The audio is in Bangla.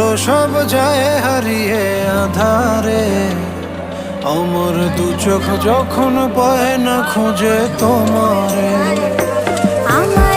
আলো সব যায় হারিয়ে আধারে, আমার দু চোখ যখন পায় না খুঁজে তোমারে। আমার